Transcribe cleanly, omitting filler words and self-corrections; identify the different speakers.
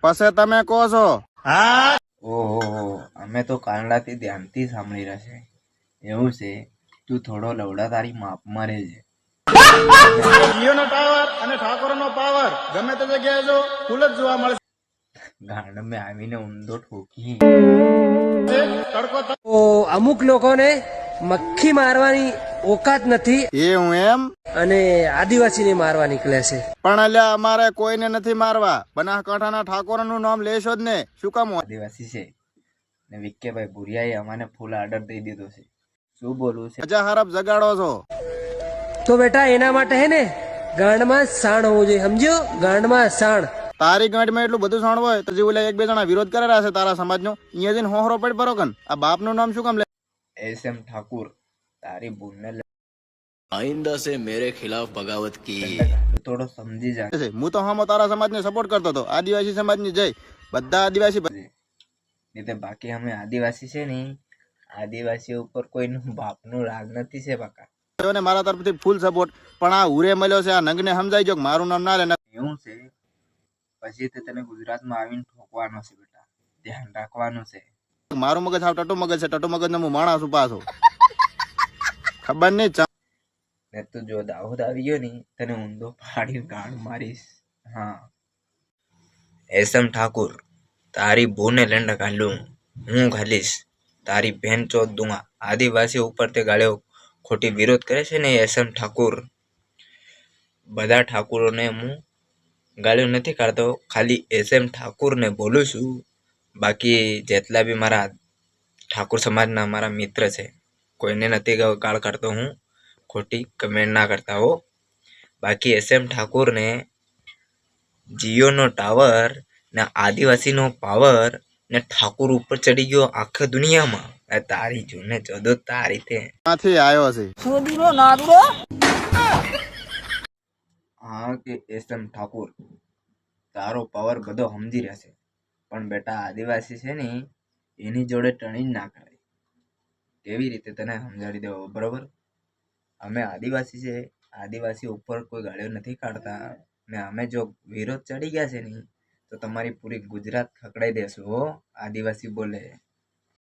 Speaker 1: પછી તમે કહો છો?
Speaker 2: ઓહો, અમે તો કાનડાથી ધ્યાનથી સાંભળી રહ્યા છે. એવું છે, તું થોડો લવડા તારી માપમાં રહેજે.
Speaker 1: જીઓનો ટાવર અને ઠાકોરનો પાવર ગમે તે જગ્યાએ જો ફૂલ જ જોવા મળશે.
Speaker 2: ગાંડમે આવીને ઊંધો ઠોકી.
Speaker 3: તો અમુક લોકોને મક્ખી મારવાની ઓકાત નથી
Speaker 1: એ હું એમ
Speaker 3: અને આદિવાસીને મારવા નીકળે છે.
Speaker 1: પણ અલ્યા અમારે કોઈને નથી મારવા. બનાસકાંઠાના ઠાકોરનું નામ લેશો જ ને. શું કામ?
Speaker 2: આદિવાસી છે ને વિક્કેભાઈ ભુરિયાએ અમને ફૂલ આર્ડર દઈ દીધો છે. શું બોલવું છે?
Speaker 1: મજા હરફ જગાડો છો.
Speaker 3: તો બેટા એના માટે હે ને ગાંડમાં સાણ હોવું જોઈએ, સમજ્યો? ગાંડમાં સાણ.
Speaker 1: તારી ગાંઠમાં એટલું બધું સાણ હોય તો જે ઓલા એક બે જણા વિરોધ કરે રહ્યા છે તારા સમાજનો, અહીંયા જઈને હોહરો પડ પરો કન. આ બાપનું નામ શું કામ લે?
Speaker 2: એસએમ ઠાકુર, તારી ભૂલને
Speaker 4: आइंदा से मेरे खिलाफ बगावत की
Speaker 2: થોડો સમજી જા.
Speaker 1: હું તો હમો તારા સમાજને સપોર્ટ કરતો હતો. આદિવાસી સમાજની જય. બધા આદિવાસી
Speaker 2: નહીં તો બાકી અમે આદિવાસી છે ને, આદિવાસી ઉપર કોઈનું બાપનું રાગ નથી છે બાકા.
Speaker 1: ને મારા તરફથી ફૂલ સપોર્ટ. પણ આ હુરે મળ્યો છે, આ નંગને સમજાઈ જો કે મારું નામ ના લે.
Speaker 2: એવું છે, પછી તે તને ગુજરાતમાં આવીને ઠોકવાનો છે બેટા, ધ્યાન રાખવાનું છે.
Speaker 1: મારું મગજ હાવ ટટુ મગજ છે. ટટુ મગજ ને હું માણસ છું પાછો. ખબર નહીં.
Speaker 2: ને તું જો દાહોદ આવી ગયો ને, તને ઊંધો ફાડી ગાળ મારીશ. હા, એસએમ ઠાકુર, તારી ભૂને લેંડ ઘાલું હું ઘાલીશ. તારી બહેન ચોથ દુંગા. આદિવાસી ઉપર તે ગાળ્યો ખોટી વિરોધ કરે છે ને એસએમ ઠાકુર. બધા ઠાકુરોને હું ગાળ્યો નથી કાઢતો, ખાલી એસએમ ઠાકુરને બોલું છું. બાકી જેટલા બી મારા ઠાકુર સમાજના મારા મિત્ર છે, કોઈને નથી ગાળ કાઢતો હું. ખોટી કમેન્ટ ના કરતા હો. બાકી એસએમ ઠાકુરને જીઓનો ટાવર ને આદિવાસીનો પાવર ને ઠાકુર ઉપર ચડી ગયો આખા દુનિયામાં. તારી જોને જદો તારી તે
Speaker 1: ક્યાંથી આવ્યો છે?
Speaker 2: હા કે એસએમ ઠાકુર, તારો પાવર બધો સમજી રહેશે, પણ બેટા આદિવાસી છે ને એની જોડે ટણી જ ના કરાય. કેવી રીતે તને સમજાવી દેવો, બરોબર? અમે આદિવાસી છે, આદિવાસી ઉપર કોઈ ગાળ્યો નથી કાઢતા. ને અમે જો વિરોધ ચડી ગયા છે ને તો તમારી પૂરી ગુજરાત ખકડાઈ દેશું હો. આદિવાસી બોલે